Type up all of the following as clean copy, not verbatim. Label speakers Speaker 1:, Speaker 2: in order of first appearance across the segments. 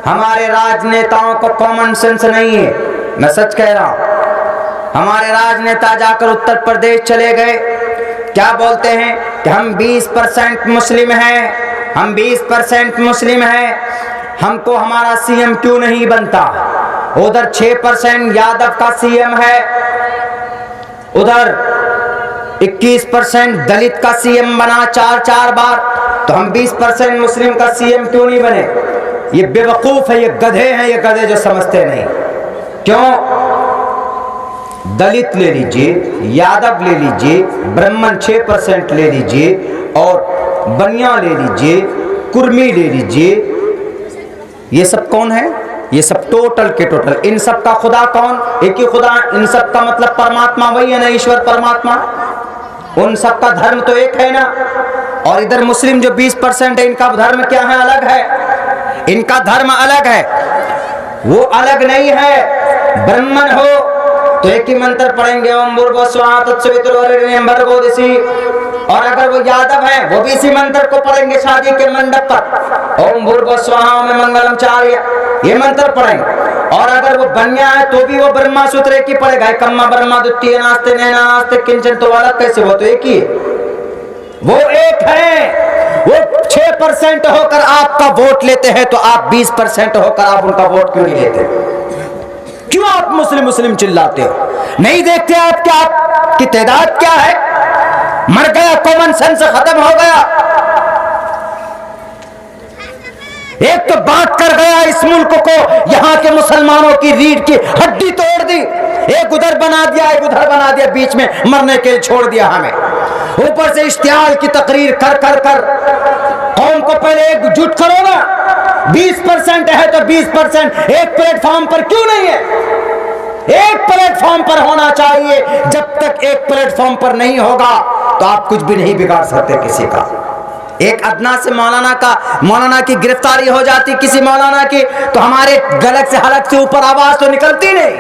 Speaker 1: हमारे राजनेताओं को कॉमन सेंस नहीं है, मैं सच कह रहा हूं। हमारे राजनेता जाकर उत्तर प्रदेश चले गए, क्या बोलते हैं कि हम 20% मुस्लिम हैं, हम 20% मुस्लिम हैं, हमको हमारा सीएम क्यों नहीं बनता। उधर 6% यादव का सीएम है, उधर 21% दलित का सीएम बना 4 बार, तो हम 20% मुस्लिम का सीएम क्यों नहीं बने। ये बेवकूफ है, ये गधे हैं, ये गधे जो समझते नहीं। क्यों? दलित ले लीजिए, यादव ले लीजिए, ब्राह्मण 6% ले लीजिए, और बनिया ले लीजिए, कुर्मी ले लीजिए, ये सब कौन है? ये सब टोटल के टोटल। इन सब का खुदा कौन? एक ही खुदा। इन सब का मतलब परमात्मा वही है ना, ईश्वर परमात्मा। उन सब का धर्म तो एक है ना। और इधर मुस्लिम जो 20% है, इनका धर्म क्या है? अलग है। इनका धर्म अलग है, वो अलग नहीं है। ब्राह्मण हो तो एक ही मंत्र पढ़ेंगे, ओम भूर्भुवस्सुवः तत्सवितुर्वरेण्यं भर्गो दिशि। और अगर वो यादव है, वो भी इसी मंत्र को पढ़ेंगे शादी के मंडप पर, ओम भूर्भुवस्सुवः ओम मंगलम चार्य, ये मंत्र पढ़ेंगे। और अगर वो बनिया है तो भी वो ब्रह्मा सूत्र की पढ़ेगा, कम्मा ब्रह्मा द्वितीय नास्ते नैना नास्ते किंचन। तो अलग कैसे? वो तो एक ही है, वो एक है। वो 6% होकर आपका वोट लेते हैं, तो आप 20% होकर आप उनका वोट क्यों नहीं लेते? क्यों आप मुस्लिम मुस्लिम चिल्लाते हो? नहीं देखते आप क्या आपकी तादाद क्या है? मर गया, कॉमन सेंस खत्म हो गया। एक तो बात कर गया इस मुल्क को, यहां के मुसलमानों की रीढ़ की हड्डी तोड़ दी। एक उधर बना दिया, एक उधर बना दिया, बीच में मरने के लिए छोड़ दिया हमें। ऊपर से इश्तिहाल की तकरीर कर कर कर कौम को पहले एकजुट करो ना। 20% है तो 20% एक प्लेटफॉर्म पर क्यों नहीं है? एक प्लेटफॉर्म पर होना चाहिए। जब तक एक प्लेटफॉर्म पर नहीं होगा तो आप कुछ भी नहीं बिगाड़ सकते किसी का। एक अदना से मौलाना की गिरफ्तारी हो जाती किसी मौलाना की, तो हमारे गलत से हलक से ऊपर आवाज तो निकलती नहीं।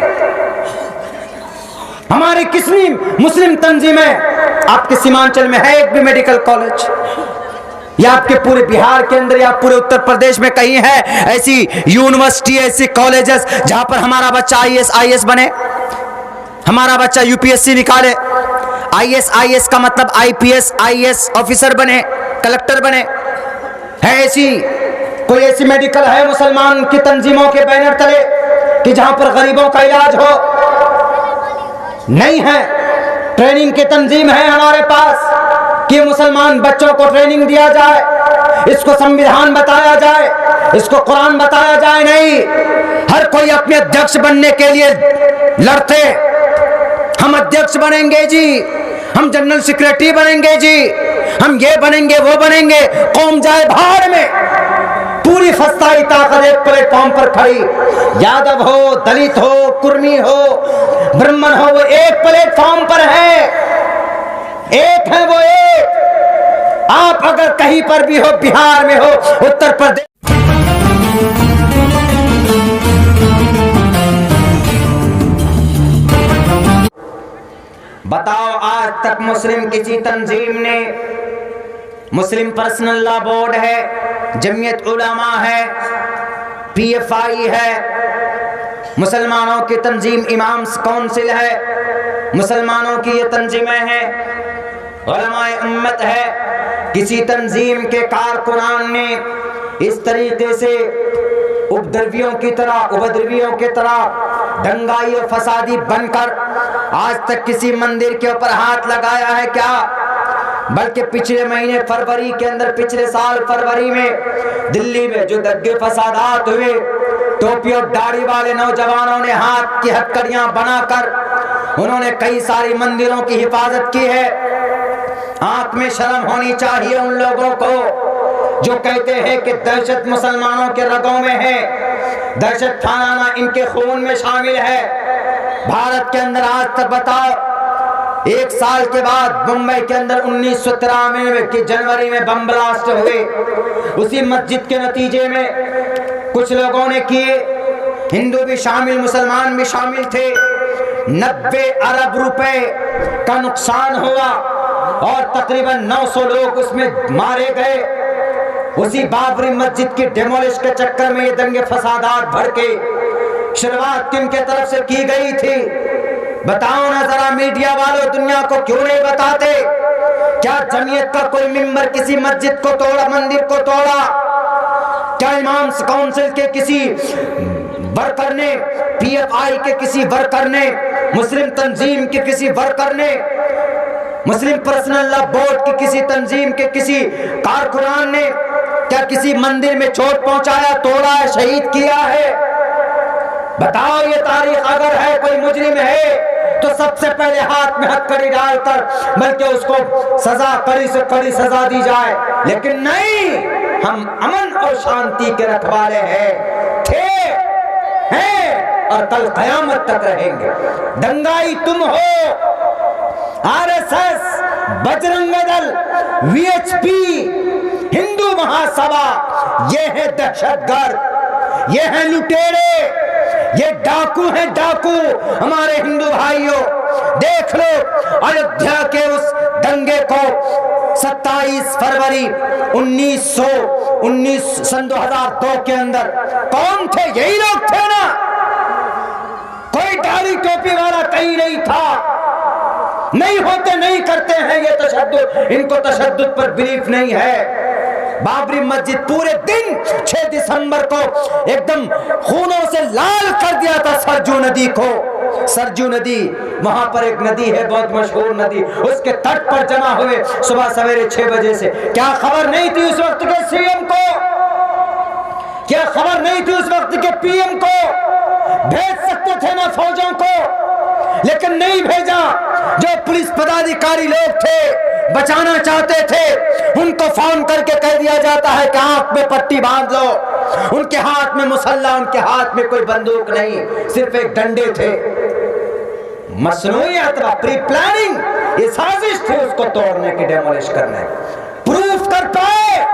Speaker 1: हमारी कितनी मुस्लिम तंजीमें, आपके सीमांचल में है एक भी मेडिकल कॉलेज, या आपके पूरे बिहार के अंदर या पूरे उत्तर प्रदेश में कहीं है ऐसी यूनिवर्सिटी, ऐसी कॉलेजेस जहां पर हमारा बच्चा IAS बने, हमारा बच्चा UPSC निकाले। IAS का मतलब IPS IAS ऑफिसर बने, कलेक्टर बने। है ऐसी कोई ऐसी मेडिकल है मुसलमान की तंजीमों के बैनर तले कि जहां पर गरीबों का इलाज हो? नहीं है। ट्रेनिंग की तंजीम है हमारे पास कि मुसलमान बच्चों को ट्रेनिंग दिया जाए, इसको संविधान बताया जाए, इसको कुरान बताया जाए। नहीं, हर कोई अपने अध्यक्ष बनने के लिए लड़ते। हम अध्यक्ष बनेंगे जी, हम जनरल सेक्रेटरी बनेंगे जी, हम ये बनेंगे वो बनेंगे। कौम जाए भाड़ में। पूरी फस्ताई ताकत एक प्लेटफॉर्म पर खड़ी, यादव हो, दलित हो, कुर्मी हो, ब्राह्मण हो, वो एक प्लेटफॉर्म पर है। एक है वो एक। आप अगर कहीं पर भी हो, बिहार में हो, उत्तर प्रदेश, बताओ आज तक मुस्लिम किसी तंजीम ने, मुस्लिम पर्सनल लॉ बोर्ड है, जमीयत उलमा है, PFI है, मुसलमानों की तंजीम इमाम्स काउंसिल है, मुसलमानों की ये तंजीमें हैं, उलमाए उम्मत है। किसी तंजीम के कारकुनान ने इस तरीके से उपद्रवियों की तरह दंगाई और फसादी बनकर आज तक किसी मंदिर के ऊपर हाथ लगाया है क्या? बल्कि पिछले महीने फरवरी के अंदर, पिछले साल फरवरी में दिल्ली में जो दंगे फसादात हुए, टोपी और दाढ़ी वाले नौजवानों ने हाथ की हथकड़ियां बनाकर उन्होंने कई सारी मंदिरों की हिफाजत की है। आंख में शर्म होनी चाहिए उन लोगों को जो कहते हैं कि दहशत मुसलमानों के रगों में है, दहशत फैलाना इनके खून में शामिल है। भारत के अंदर आज तक बताओ, एक साल के बाद मुंबई के अंदर 1993 की जनवरी में बम ब्लास्ट हुए। उसी मस्जिद के नतीजे में कुछ लोगों ने किए, हिंदू भी शामिल, मुसलमान भी शामिल थे। 90 अरब रुपए का नुकसान हुआ और तकरीबन 900 लोग उसमें मारे गए। उसी बाबरी मस्जिद की डेमोलिश के चक्कर में ये दंगे फसादात भड़के। शुरुआत किनके तरफ से की गई थी? बताओ ना जरा मीडिया वालों, दुनिया को क्यों नहीं बताते? क्या जमीयत का कोई मेंबर किसी मस्जिद को तोड़ा, मंदिर को तोड़ा? क्या इमाम काउंसिल के किसी वर्कर ने, पीएफआई के किसी वर्कर ने, मुस्लिम तंजीम के किसी वर्कर ने, मुस्लिम पर्सनल लॉ बोर्ड की किसी तंजीम के किसी कारकुनान ने क्या किसी मंदिर में चोट पहुंचाया, तोड़ा है, शहीद किया है? बताओ ये तारीख अगर है, कोई मुजरिम है तो सबसे पहले हाथ में हथकड़ी डालकर बल्कि उसको सजा, कड़ी से कड़ी सजा दी जाए। लेकिन नहीं, हम अमन और शांति के रखवाले हैं और कल कयामत तक रहेंगे। दंगाई तुम हो, आरएसएस, बजरंग दल, वीएचपी, हिंदू महासभा, ये है दहशतगर्द, ये है लुटेरे, ये डाकू हैं, डाकू। हमारे हिंदू भाइयों, देख लो अयोध्या के उस दंगे को 27 फरवरी 1919 सन 2002 के अंदर कौन थे? यही लोग थे ना। कोई दाढ़ी टोपी वाला कहीं नहीं था। नहीं होते, नहीं करते हैं ये तशद्दुद, इनको तशद्दुद पर बिलीफ नहीं है। बाबरी मस्जिद पूरे दिन 6 दिसंबर को एकदम खूनों से लाल कर दिया था सरजू नदी को। सरजू नदी, वहां पर एक नदी है बहुत मशहूर नदी, उसके तट पर जमा हुए सुबह सवेरे 6 बजे से। क्या खबर नहीं थी उस वक्त के सीएम को? क्या खबर नहीं थी उस वक्त के पीएम को? भेज सकते थे ना फौजों को, लेकिन नहीं भेजा। जो पुलिस पदाधिकारी लोग थे, बचाना चाहते थे, उनको फोन करके कह दिया जाता है कि आंख में पट्टी बांध लो। उनके हाथ में मुसल्ला, उनके हाथ में कोई बंदूक नहीं, सिर्फ एक डंडे थे। मसनूइयत व प्री प्लानिंग, ये साजिश थी उसको तोड़ने की, डेमोलिश करने। प्रूफ कर पाए?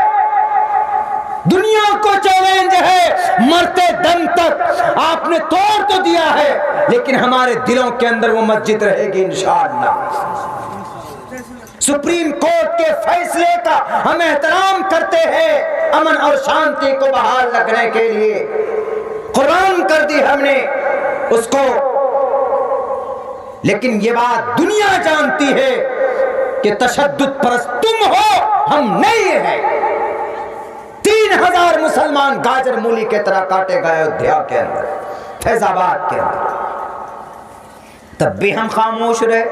Speaker 1: दुनिया को चैलेंज है, मरते दम तक आपने तोड़ तो दिया है, लेकिन हमारे दिलों के अंदर वो मस्जिद रहेगी इंशाअल्लाह। सुप्रीम कोर्ट के फैसले का हम एहतराम करते हैं, अमन और शांति को बहाल रखने के लिए कुर्बान कर दी हमने उसको। लेकिन ये बात दुनिया जानती है कि तशद्दुद परस्त तुम हो, हम नहीं है। 3000 मुसलमान गाजर मूली के तरह काटे गए अयोध्या के अंदर, फैजाबाद के अंदर, तब भी हम खामोश रहे।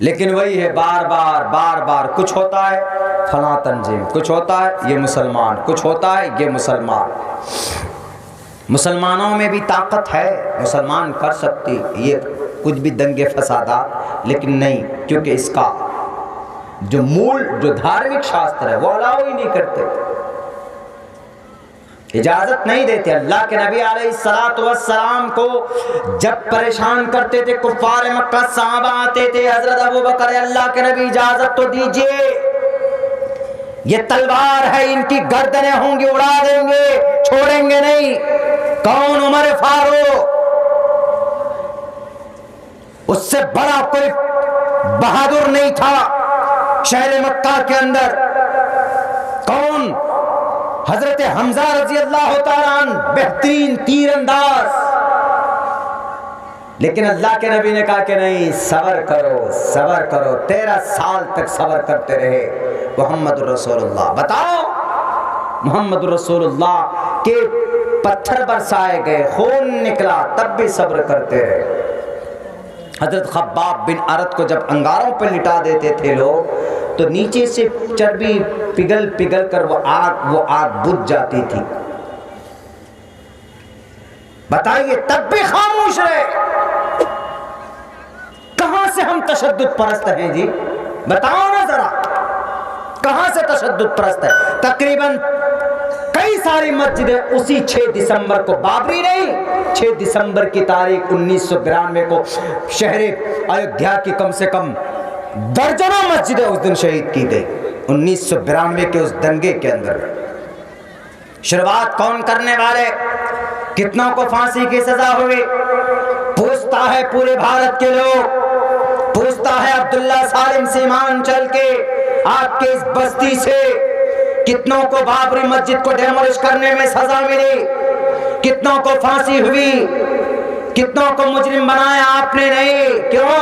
Speaker 1: लेकिन वही है, बार बार कुछ होता है फला तंजीम, कुछ होता है ये मुसलमान, कुछ होता है ये मुसलमान। मुसलमानों में भी ताकत है, मुसलमान कर सकती ये कुछ भी दंगे फसादात, लेकिन नहीं, क्योंकि इसका जो मूल, जो धार्मिक शास्त्र है वो अलाउ ही नहीं करते, इजाजत नहीं देते। अल्लाह के नबी अलैहिस्सलातु वस्सलाम को जब परेशान करते थे कुफ्फार मक्का, सहाबा आते थे, हजरत अबू बकर, अल्लाह के नबी इजाजत तो dीजिए, ये तलवार है, इनकी गर्दनें होंगी, उड़ा देंगे, छोड़ेंगे नहीं। कौन? उमर फारूक। उससे बड़ा कोई बहादुर नहीं था शहर मक्का के अंदर। कौन? हजरत हमजा रजी अल्लाह तआला अन्हु, बेहतरीन तीरंदाज। लेकिन अल्लाह के नबी ने कहा कि नहीं, सबर करो, सबर करो। 13 साल तक सबर करते रहे मोहम्मद रसूलुल्लाह। बताओ, मोहम्मद रसूलुल्लाह के पत्थर बरसाए गए, खून निकला, तब भी सब्र करते रहे। हजरत खब्बाब बिन अरत को जब अंगारों पर लिटा देते थे लोग, तो नीचे से चर्बी पिघल पिघल कर वो आग बुझ जाती थी। बताइए, तब भी खामोश रहे। कहां से हम तशद्दुद परस्त हैं जी? बताओ ना जरा, कहां से तशद्दुद परस्त है? तकरीबन कई सारी मस्जिदें उसी 6 दिसंबर को, बाबरी नहीं, 6 दिसंबर की तारीख 1992 को शहर अयोध्या की कम से कम दर्जनों मस्जिदें उस दिन शहीद की गई। 1992 के उस दंगे के अंदर शुरुआत कौन करने वाले? कितनों को फांसी की सजा हुई? पूछता है पूरे भारत के लोग, पूछता है अब्दुल्ला सालिम सीमांचल के, आपके इस बस्ती से कितनों को बाबरी मस्जिद को डेमोलिश करने में सजा मिली, कितनों को फांसी हुई, कितनों को मुजरिम बनाया आपने नहीं। क्यों?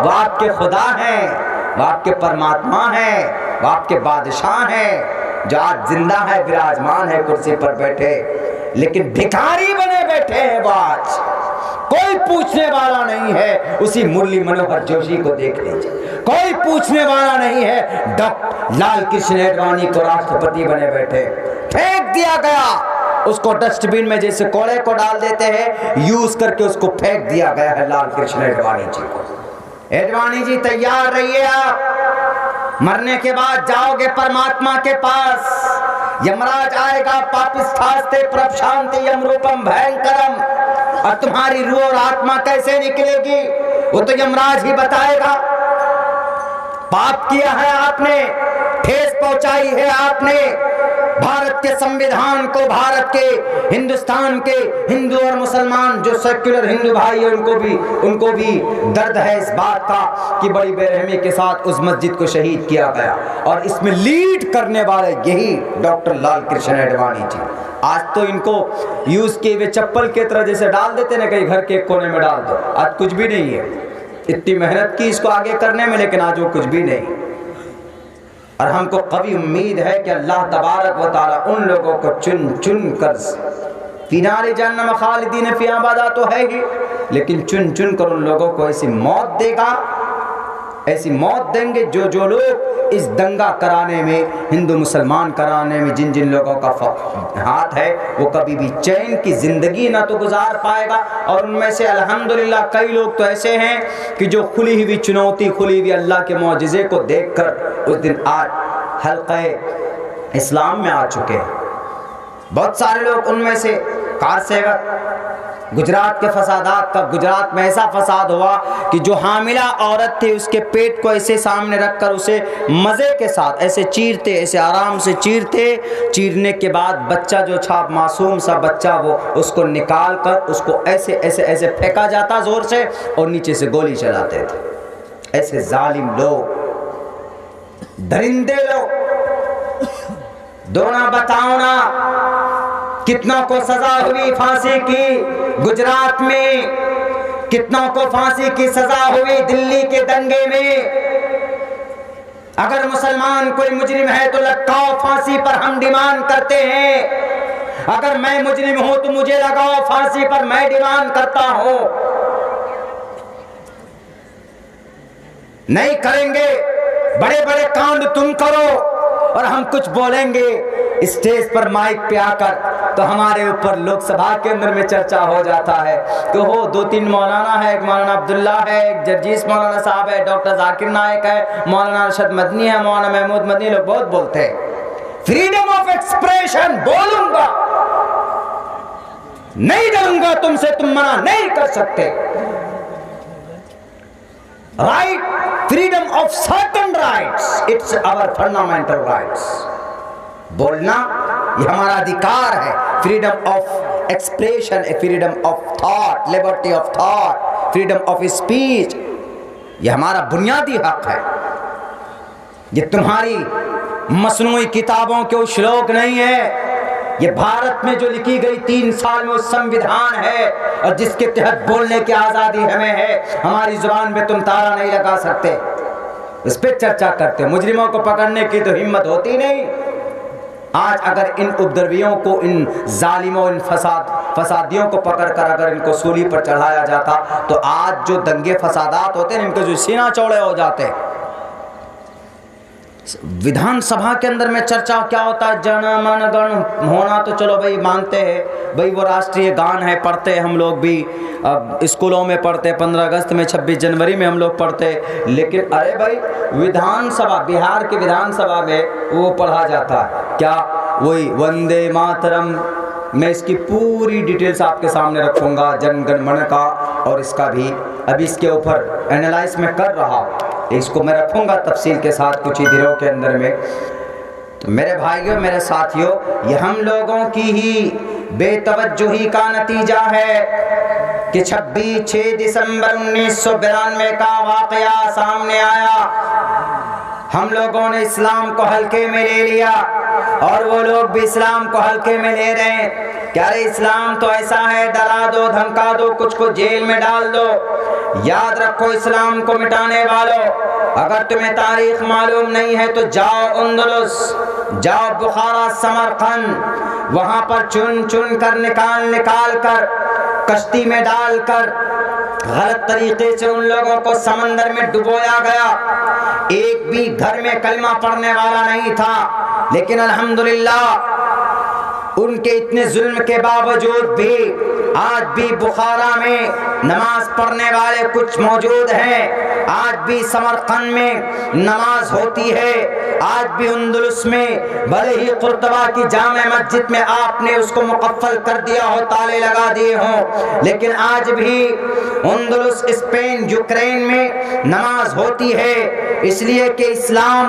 Speaker 1: वो आपके खुदा हैं, वो आपके परमात्मा हैं, वो आपके बादशाह हैं, जो आज जिंदा है, विराजमान है कुर्सी पर बैठे, लेकिन भिखारी बने बैठे हैं। वो आज कोई पूछने वाला नहीं है। उसी मुरली मनोहर जोशी को देख लीजिए, कोई पूछने वाला नहीं है। डॉक्टर लाल कृष्ण आडवाणी को राष्ट्रपति बने बैठे, फेंक दिया गया उसको डस्टबिन में, जैसे कोड़े को डाल देते हैं, यूज करके उसको फेंक दिया गया है लाल कृष्ण आडवाणी जी को। आडवाणी जी तैयार रहिए, आप मरने के बाद जाओगे परमात्मा के पास। यमराज आएगा, पापिस्थास्ते प्रशांति यमरूपम भयंकरम, और तुम्हारी रूह और आत्मा कैसे निकलेगी वो तो यमराज ही बताएगा। पाप किया है आपने, ठेस पहुंचाई है आपने भारत के संविधान को, भारत के, हिंदुस्तान के हिंदू और मुसलमान जो सेक्युलर हिंदू भाई है उनको भी दर्द है इस बात का कि बड़ी बेरहमी के साथ उस मस्जिद को शहीद किया गया, और इसमें लीड करने वाले यही डॉक्टर लाल कृष्ण आडवाणी जी। आज तो इनको यूज किए हुए चप्पल के तरह जैसे डाल देते ना, कहीं घर के एक कोने में डाल दो, आज कुछ भी नहीं है। इतनी मेहनत की इसको आगे करने में, लेकिन आज वो कुछ भी नहीं। और हमको कभी उम्मीद है कि अल्लाह तबारक व तआला उन लोगों को चुन चुन कर, फिनारे जहन्नम खालिदीन फीहा अबदा तो है ही, लेकिन चुन चुन कर उन लोगों को ऐसी मौत देगा, ऐसी मौत देंगे जो लोग इस दंगा कराने में, हिंदू मुसलमान कराने में जिन जिन लोगों का हाथ है, वो कभी भी चैन की जिंदगी ना तो गुजार पाएगा। और उनमें से अल्हम्दुलिल्लाह कई लोग तो ऐसे हैं कि जो खुली हुई चुनौती, खुली हुई अल्लाह के मौजिज़े को देखकर उस दिन आज हल्क़े इस्लाम में आ चुके हैं। बहुत सारे लोग उनमें से कार सेवक, गुजरात के फसादात का, गुजरात में ऐसा फसाद हुआ कि जो हामिला औरत थी उसके पेट को ऐसे सामने रखकर उसे मज़े के साथ ऐसे चीरते, ऐसे आराम से चीरने के बाद बच्चा जो था, मासूम सा बच्चा, वो उसको निकाल कर उसको ऐसे ऐसे ऐसे फेंका जाता ज़ोर से, और नीचे से गोली चलाते थे। ऐसे जालिम लोग, दरिंदे लोग, दोना बताओ ना कितनों को सजा हुई फांसी की गुजरात में, कितनों को फांसी की सजा हुई दिल्ली के दंगे में। अगर मुसलमान कोई मुजरिम है तो लटकाओ फांसी पर, हम डिमांड करते हैं। अगर मैं मुजरिम हूं तो मुझे लगाओ फांसी पर, मैं डिमांड करता हूं। नहीं करेंगे, बड़े बड़े कांड तुम करो और हम कुछ बोलेंगे स्टेज पर माइक पे आकर, तो हमारे ऊपर लोकसभा के अंदर में चर्चा हो जाता है। तो हो 2-3 मौलाना है, एक मौलाना अब्दुल्ला है, एक जर्जीस मौलाना साहब है, डॉक्टर जाकिर नायक है, मौलाना अरशद मदनी है, मौलाना महमूद मदनी, लोग बहुत बोलते हैं फ्रीडम ऑफ एक्सप्रेशन। बोलूंगा, नहीं डरूंगा तुमसे, तुम मना नहीं कर सकते। Right, freedom of certain rights, it's our fundamental rights. बोलना ये हमारा अधिकार है। Freedom of expression, freedom of thought, liberty of thought, freedom of speech, ये हमारा बुनियादी हक है। ये तुम्हारी मसनूई किताबों के श्लोक नहीं है, ये भारत में जो लिखी गई 3 साल में उस संविधान है, और जिसके तहत बोलने की आज़ादी हमें है। हमारी जुबान पे तुम ताला नहीं लगा सकते, उस पर चर्चा करते। मुजरिमों को पकड़ने की तो हिम्मत होती नहीं। आज अगर इन उपद्रवियों को, इन जालिमों, इन फसादियों को पकड़कर अगर इनको सूली पर चढ़ाया जाता, तो आज जो दंगे फसादात होते हैं इनके जो सीना चौड़े हो जाते। विधानसभा के अंदर में चर्चा क्या होता है, जन मन गण होना तो चलो भाई मानते हैं, भाई वो राष्ट्रीय गान है, पढ़ते हम लोग भी, अब स्कूलों में पढ़ते, 15 अगस्त में, 26 जनवरी में हम लोग पढ़ते। लेकिन अरे भाई विधानसभा, बिहार की विधानसभा में वो पढ़ा जाता है क्या, वही वंदे मातरम। मैं इसकी पूरी डिटेल्स आपके सामने रखूँगा, जन गण मन का, और इसका भी अभी इसके ऊपर एनालाइज में कर रहा हूँ, इसको मैं रखूँगा तफसील के साथ कुछ ही दिनों के अंदर में। तो मेरे भाइयों, मेरे साथियों, ये हम लोगों की ही बेतवज्जुही का नतीजा है कि 6 दिसंबर 1992 का वाकया सामने आया। हम लोगों ने इस्लाम को हल्के में ले लिया और वो लोग भी इस्लाम को हल्के में ले रहे हैं। क्या रे इस्लाम तो ऐसा है, डरा दो धमका दो, कुछ को जेल में डाल दो। याद रखो इस्लाम को मिटाने वालों, अगर तुम्हें तारीख मालूम नहीं है तो जाओ अंदलुस, जाओ बुखारा, समरकंद, वहां पर चुन चुन कर निकाल कर कश्ती में डालकर गलत तरीके से उन लोगों को समंदर में डुबोया गया। एक भी घर में कलमा पढ़ने वाला नहीं था, लेकिन अल्हम्दुलिल्लाह उनके इतने जुल्म के बावजूद भी आज भी बुखारा में नमाज पढ़ने वाले कुछ मौजूद हैं। आज भी समरकंद में नमाज होती है। आज भी अंदलुस में भले ही कुर्तबा की जामे मस्जिद में आपने उसको मुकफ्फल कर दिया हो, ताले लगा दिए हों, लेकिन आज भी अंदलुस, स्पेन, यूक्रेन में नमाज होती है। इसलिए कि इस्लाम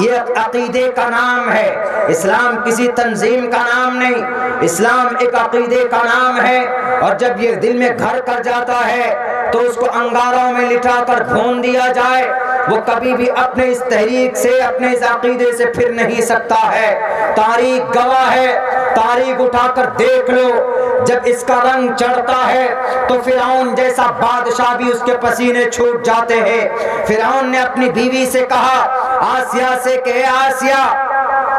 Speaker 1: ये अकीदे का नाम है, इस्लाम किसी तंजीम का नाम नहीं, इस्लाम एक अकीदे का नाम है। और जब ये दिल में घर कर जाता है तो उसको अंगारों में लिटा कर भून दिया जाए, वो कभी भी अपने इस तहरीक से, अपने इस अकीदे से फिर नहीं सकता है। तारीख गवाह है, तारीख उठाकर देख लो, जब इसका रंग चढ़ता है तो फिरौन जैसा बादशाह भी उसके पसीने छूट जाते हैं। फिरौन ने अपनी बीवी से कहा, आसिया से कि आसिया,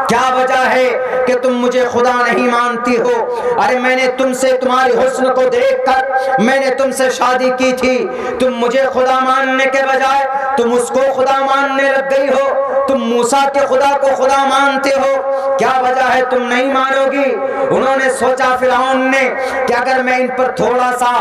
Speaker 1: क्या वजह है कि तुम मुझे खुदा नहीं मानती हो? अरे मैंने तुमसे, तुम्हारी हुस्न को देखकर मैंने तुमसे शादी की थी, तुम मुझे खुदा मानने के बजाय तुम उसको खुदा मानने लग गई हो, तुम मूसा के खुदा को खुदा मानते हो, क्या वजह है तुम नहीं मानोगी? उन्होंने सोचा फिरौन ने कि अगर मैं इन पर थोड़ा सा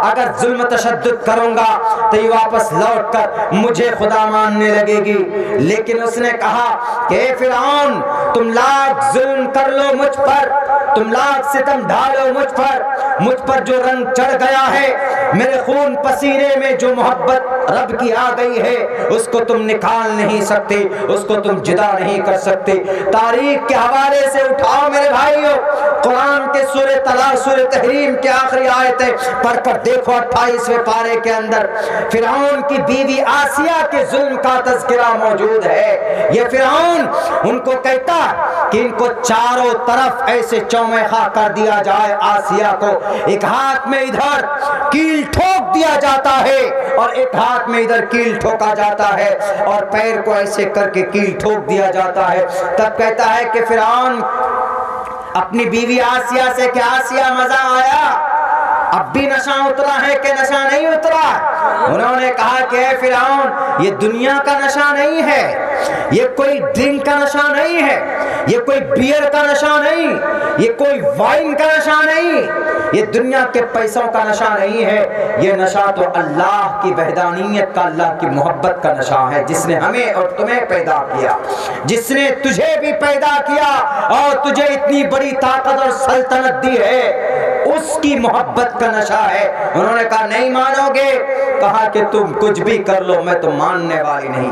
Speaker 1: अगर जुल्म तशद्दुद करूंगा तो ये वापस लौटकर मुझे खुदा मानने लगेगी। लेकिन उसने कहा कि फिरौन, तुम लाख जुल्म कर लो मुझ पर, तुम लाख सितम ढालो मुझ पर जो रंग चढ़ गया है, मेरे खून पसीने में जो मोहब्बत रब की आ गई है, उसको तुम निकाल नहीं सकते, उसको तुम जुदा नहीं कर सकते। तारीख के हवाले से उठाओ मेरे भाइयों, कुरान के सूरह तलाक, सूरह तहरीम के आखिरी आयतें पढ़कर देखो। 28वें पारे के अंदर फिरौन की बीवी आसिया के जुल्म का तज़किरा मौजूद है। ये फिरौन उनको कहता कि इनको चारों तरफ ऐसे चौमेखा कर दिया जाए, आसिया को एक हाथ में इधर कील ठोक दिया जाता है और एक हाथ में इधर कील ठोका जाता है और पैर को ऐसे करके कील ठोक दिया जाता है। तब कहता है कि फिरौन अपनी बीवी आसिया से, कि आसिया मजा आया, अब भी नशा उतरा है कि नशा नहीं उतरा? उन्होंने कहा कि फिरौन, ये दुनिया का नशा नहीं है, ये कोई ड्रिंक का नशा नहीं है, ये कोई बियर का नशा नहीं, ये कोई वाइन का नशा नहीं, ये दुनिया के पैसों का नशा नहीं है, ये नशा तो अल्लाह की वहदानियत का, अल्लाह की मोहब्बत का नशा है, जिसने हमें और तुम्हें पैदा किया, जिसने तुझे भी पैदा किया और तुझे इतनी बड़ी ताकत और सल्तनत दी है, उसकी मोहब्बत का नशा है। उन्होंने कहा नहीं मानोगे? कहा कि तुम कुछ भी कर लो, मैं तो मानने वाली नहीं।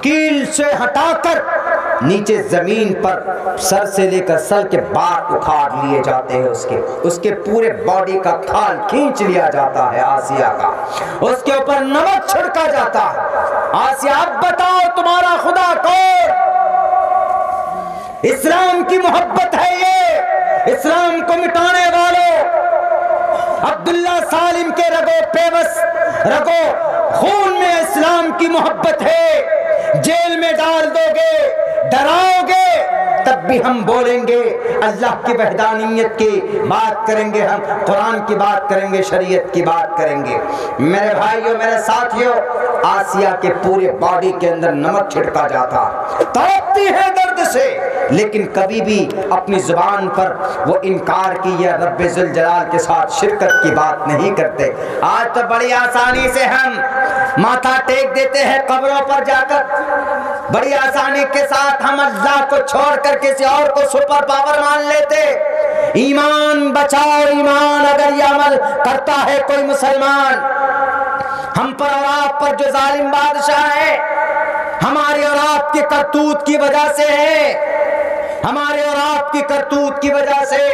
Speaker 1: कील से हटाकर नीचे जमीन पर सर से लेकर सर के बाल उखाड़ लिए जाते हैं, उसके पूरे बॉडी का खाल खींच लिया जाता है आसिया का, उसके ऊपर नमक छिड़का जाता है। आसिया, अब बताओ तुम्हारा खुदा कौन? इस्लाम की मोहब्बत है ये, इस्लाम को मिटाने वालों, अब्दुल्ला सालिम के रगो पेवस, रगो खून में इस्लाम की मोहब्बत है। जेल में डाल दोगे, डराओगे, तब भी हम बोलेंगे, अल्लाह की वहदानियत की बात करेंगे, हम कुरान की बात करेंगे, शरीयत की बात करेंगे। मेरे भाइयों, मेरे साथियों, आसिया के पूरे बॉडी के अंदर नमक छिड़का जाता, तड़पती है दर्द से, लेकिन कभी भी अपनी जुबान पर वो इनकार की या रब्बे जुल जलाल के साथ शिरकत की बात नहीं करते। आज तो बड़ी आसानी से हम माथा टेक देते हैं कब्रों पर जाकर, बड़ी आसानी के साथ हम अल्लाह को छोड़कर किसी और को सुपर पावर मान लेते। ईमान बचाओ ईमान, अगर ये अमल करता है कोई मुसलमान, हम पर और आप पर जो जालिम बादशाह है, हमारी और आपकी करतूत की वजह से है, हमारे और आपकी करतूत की वजह से,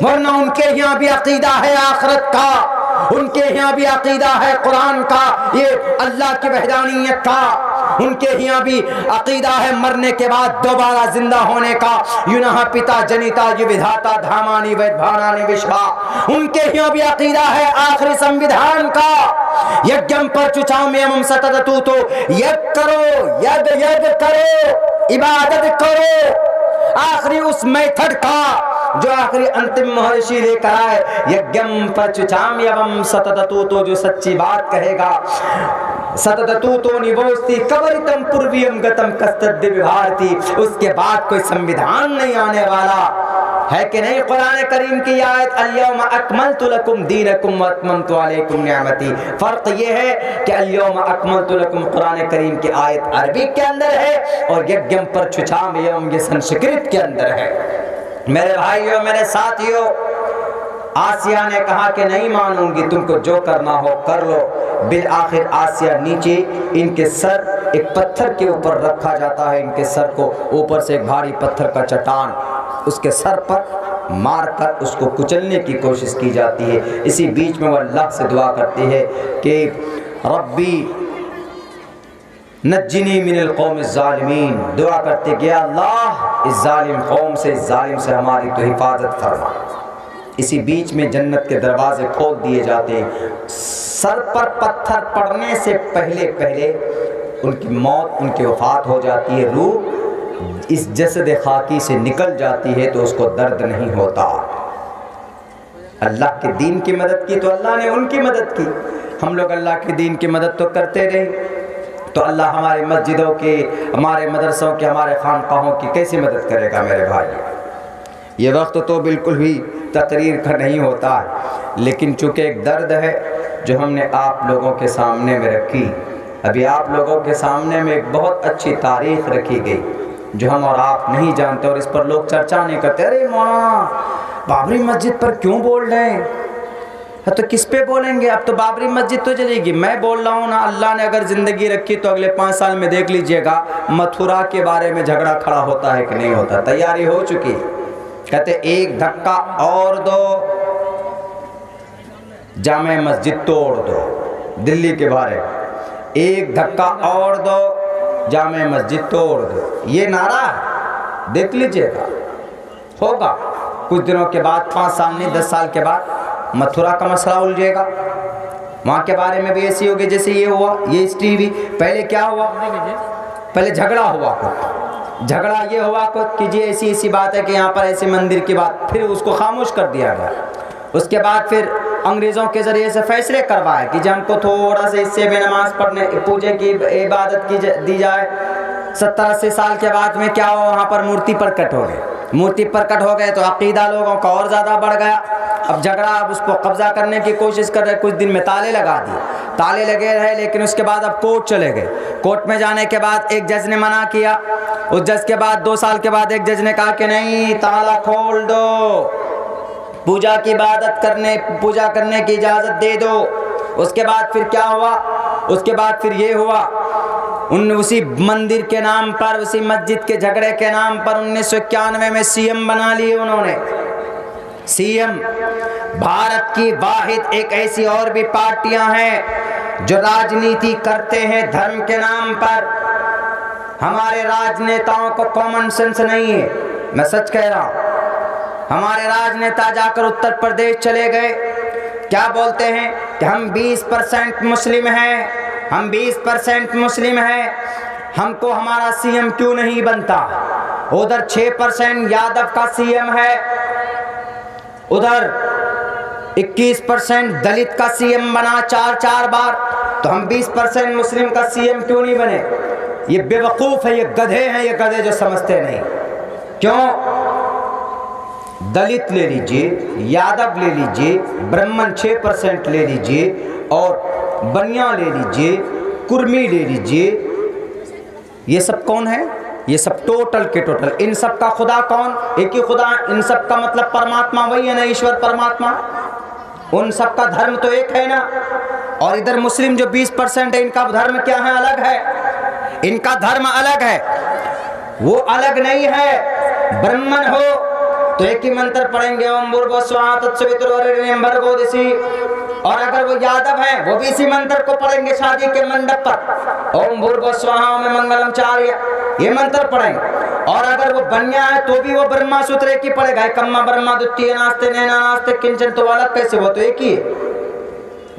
Speaker 1: वरना उनके यहाँ भी अकीदा है आखिरत का, उनके यहाँ भी अकीदा है कुरान का, ये अल्लाह की वहदानियत का। उनके यहाँ भी अकीदा है मरने के बाद दोबारा जिंदा होने का। युनः पिता जनिता ये विधाता धामानी वैद्भानानि विश्वा। उनके यहाँ भी अकीदा है आखिरी संविधान का। यज्ञम परचुचाम्यम सतततु, तो यज्ञ करो, यज्ञ करो, इबादत करो आखिरी उस मेथड का जो आखिरी अंतिम महर्षि लेकर आए। यज्ञम परचुचाम्यम सतततु, तो जो सच्ची बात कहेगा सतततु तो निवोस्ति कवरितम पूर्वीयम गतम कस्तद्य विभारती। उसके बाद कोई संविधान नहीं आने वाला है कि नहीं। कुरान करीम की आयत अल-यौमा अकमलतु लकुम दीनकुम व अतममतु अलैकुम निअमती। फर्क ये है कि अल-यौमा अकमलतु लकुम कुरान करीम की आयत अरबी के अंदर है और यज्ञम परचुचाम्यम ये संस्कृत के अंदर है। मेरे भाइयों, मेरे साथियों, आसिया ने कहा कि नहीं मानूंगी, तुमको जो करना हो कर लो। बिल आखिर आसिया नीचे इनके सर एक पत्थर के ऊपर रखा जाता है। इनके सर को ऊपर से एक भारी पत्थर का चट्टान उसके सर पर मारकर उसको कुचलने की कोशिश की जाती है। इसी बीच में वो अल्लाह से दुआ करती है कि रब्बी नज्जिनी मिनल कौमिज़ ज़ालिमीन। दुआ करते कि अल्लाह इस जालिम कौम से, इस जालिम से हमारी तो हिफाजत फरमा। इसी बीच में जन्नत के दरवाजे खोल दिए जाते हैं। सर पर पत्थर पड़ने से पहले पहले उनकी मौत, उनकी वफात हो जाती है। रूह इस जसद खाकी से निकल जाती है तो उसको दर्द नहीं होता। अल्लाह के दीन की मदद की तो अल्लाह ने उनकी मदद की। हम लोग अल्लाह के दीन की मदद तो करते रहे, तो अल्लाह हमारे मस्जिदों के, हमारे मदरसों के, हमारे खानकाहों की कैसे मदद करेगा मेरे भाई। ये वक्त तो बिल्कुल भी तकरीर का नहीं होता है, लेकिन चूँकि एक दर्द है जो हमने आप लोगों के सामने में रखी। अभी आप लोगों के सामने में एक बहुत अच्छी तारीख़ रखी गई जो हम और आप नहीं जानते और इस पर लोग चर्चा नहीं करते। अरे मौलाना बाबरी मस्जिद पर क्यों बोल रहे हैं? तो किस पे बोलेंगे? अब तो बाबरी मस्जिद तो चलेगी। मैं बोल रहा हूँ ना, अल्लाह ने अगर ज़िंदगी रखी तो अगले 5 साल में देख लीजिएगा मथुरा के बारे में झगड़ा खड़ा होता है कि नहीं होता। तैयारी हो चुकी। कहते एक धक्का और दो, जामे मस्जिद तोड़ दो। दिल्ली के बारे में एक धक्का और दो, जामे मस्जिद तोड़ दो। ये नारा है, देख लीजिएगा होगा कुछ दिनों के बाद, 5 साल नहीं 10 साल के बाद मथुरा का मसला उलझेगा। वहाँ के बारे में भी ऐसी होगी जैसे ये हुआ, ये टीवी। पहले क्या हुआ? पहले झगड़ा हुआ, झगड़ा ये हुआ कि जी ऐसी ऐसी बात है कि यहाँ पर ऐसे मंदिर की बात, फिर उसको खामोश कर दिया गया। उसके बाद फिर अंग्रेज़ों के ज़रिए से फैसले करवाए कि जब हमको थोड़ा सा इससे भी नमाज़ पढ़ने, पूजे की इबादत की दी जाए। 70-80 साल के बाद में क्या हुआ? वहाँ पर मूर्ति प्रकट हो गए। मूर्ति प्रकट हो गए तो अकीदा लोगों का और ज़्यादा बढ़ गया। अब झगड़ा, अब उसको कब्जा करने की कोशिश कर रहे। कुछ दिन में ताले लगा दिए, ताले लगे रहे, लेकिन उसके बाद अब कोर्ट चले गए। कोर्ट में जाने के बाद एक जज ने मना किया। उस जज के बाद 2 साल के बाद एक जज ने कहा कि नहीं, ताला खोल दो, पूजा की इबादत करने, पूजा करने की इजाज़त दे दो। उसके बाद फिर क्या हुआ? उसके बाद फिर ये हुआ, उसी मंदिर के नाम पर, उसी मस्जिद के झगड़े के नाम पर 1991 में सीएम बना लिए उन्होंने। सीएम भारत की वाहिद एक ऐसी और भी पार्टियां हैं जो राजनीति करते हैं धर्म के नाम पर। हमारे राजनेताओं को कॉमन सेंस नहीं है, मैं सच कह रहा हूँ। हमारे राजनेता जाकर उत्तर प्रदेश चले गए, क्या बोलते हैं कि हम 20% मुस्लिम हैं, हम 20% मुस्लिम हैं, हमको हमारा सीएम क्यों नहीं बनता? उधर 6% यादव का सीएम है, उधर 21% दलित का सीएम बना 4 बार, तो हम 20% मुस्लिम का सीएम क्यों नहीं बने? ये बेवकूफ़ है, ये गधे हैं, ये गधे जो समझते नहीं। क्यों? दलित ले लीजिए, यादव ले लीजिए, ब्राह्मण 6% ले लीजिए, और बनिया ले लीजिए, कुर्मी ले लीजिए, ये सब कौन है? ये सब टोटल के टोटल। इन सब का खुदा कौन? एक ही खुदा। इन सब का मतलब परमात्मा वही है ना, ईश्वर परमात्मा। उन सब का धर्म तो एक है ना। और इधर मुस्लिम जो 20% है, इनका धर्म क्या है? अलग है। इनका धर्म अलग है, वो अलग नहीं है। ब्राह्मण हो तो एक ही मंत्र पढ़ेंगे, ओम भूर्भुवः स्वः तत्सवितुर्वरेण्यं भर्गो दिशि। और अगर वो यादव हैं, वो भी इसी मंत्र को पढ़ेंगे शादी के मंडप पर। ओम भूर्भुवस्वाहा में मंगलम चार्य, ये मंत्र पढ़ेंगे। और अगर वो बन्या है तो भी वो ब्रह्मा सूत्र एक ही पड़ेगा, कम्मा ब्रह्मा द्वितीय नास्ते नैना नास्ते किंचन, तो अलग कैसे? वो तो एक ही है,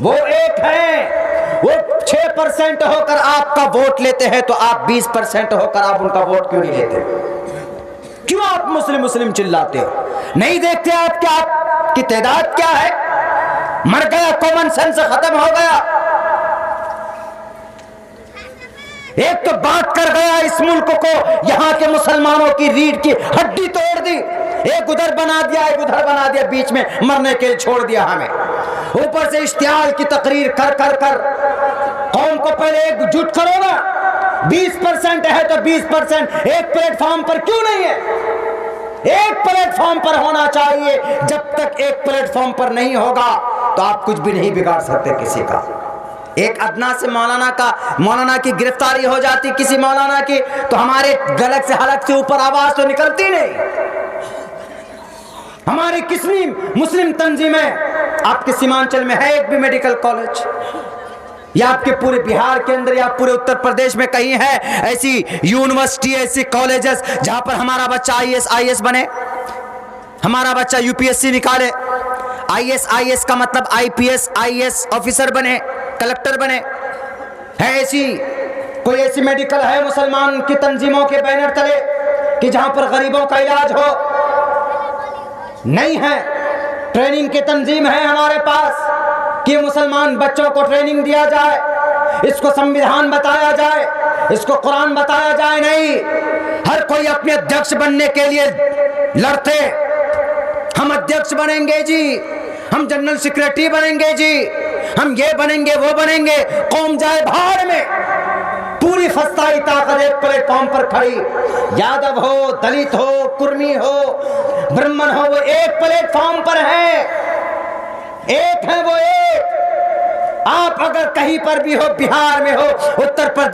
Speaker 1: वो एक है। वो 6% होकर आपका वोट लेते हैं तो आप 20% होकर आप उनका वोट क्यों नहीं लेते? क्यों आप मुस्लिम मुस्लिम चिल्लाते हो? नहीं देखते आप क्या आपकी तादाद क्या है? मर गया, कॉमन सेंस खत्म हो गया। एक तो बात कर गया इस मुल्क को, यहां के मुसलमानों की रीढ़ की हड्डी तोड़ दी, एक उधर बना दिया एक उधर बना दिया, बीच में मरने के लिए छोड़ दिया हमें। ऊपर से इश्तिहाल की तकरीर कर कर कर कौम को पहले एकजुट करो ना। 20% है तो 20% एक प्लेटफॉर्म पर क्यों नहीं है? एक प्लेटफॉर्म पर होना चाहिए। जब तक एक प्लेटफॉर्म पर नहीं होगा तो आप कुछ भी नहीं बिगाड़ सकते किसी का। एक अदना से मौलाना की गिरफ्तारी हो जाती किसी मौलाना की, तो हमारे गलत से हलक से ऊपर आवाज तो निकलती नहीं। हमारे किसी मुस्लिम तंजीमें, आपके सीमांचल में है एक भी मेडिकल कॉलेज, या आपके पूरे बिहार के अंदर या पूरे उत्तर प्रदेश में कहीं है ऐसी यूनिवर्सिटी, ऐसी कॉलेजेस जहां पर हमारा बच्चा IAS बने, हमारा बच्चा UPSC निकाले? IAS का मतलब IPS IAS ऑफिसर बने, कलेक्टर बने? है ऐसी कोई ऐसी मेडिकल है मुसलमान की तंजीमों के बैनर तले कि जहां पर गरीबों का इलाज हो? नहीं है। ट्रेनिंग की तंजीम है हमारे पास कि मुसलमान बच्चों को ट्रेनिंग दिया जाए, इसको संविधान बताया जाए, इसको कुरान बताया जाए। नहीं, हर कोई अपने अध्यक्ष बनने के लिए लड़ते। हम अध्यक्ष बनेंगे जी, हम जनरल सेक्रेटरी बनेंगे जी, हम ये बनेंगे वो बनेंगे। कौम जाए भाड़ में। पूरी फस्ताई ताकत एक प्लेटफॉर्म पर खड़ी, यादव हो, दलित हो, कुर्मी हो, ब्राह्मण हो, वो एक प्लेटफॉर्म पर है, एक है वो एक। आप अगर कहीं पर भी हो, बिहार में हो, उत्तर प्रदेश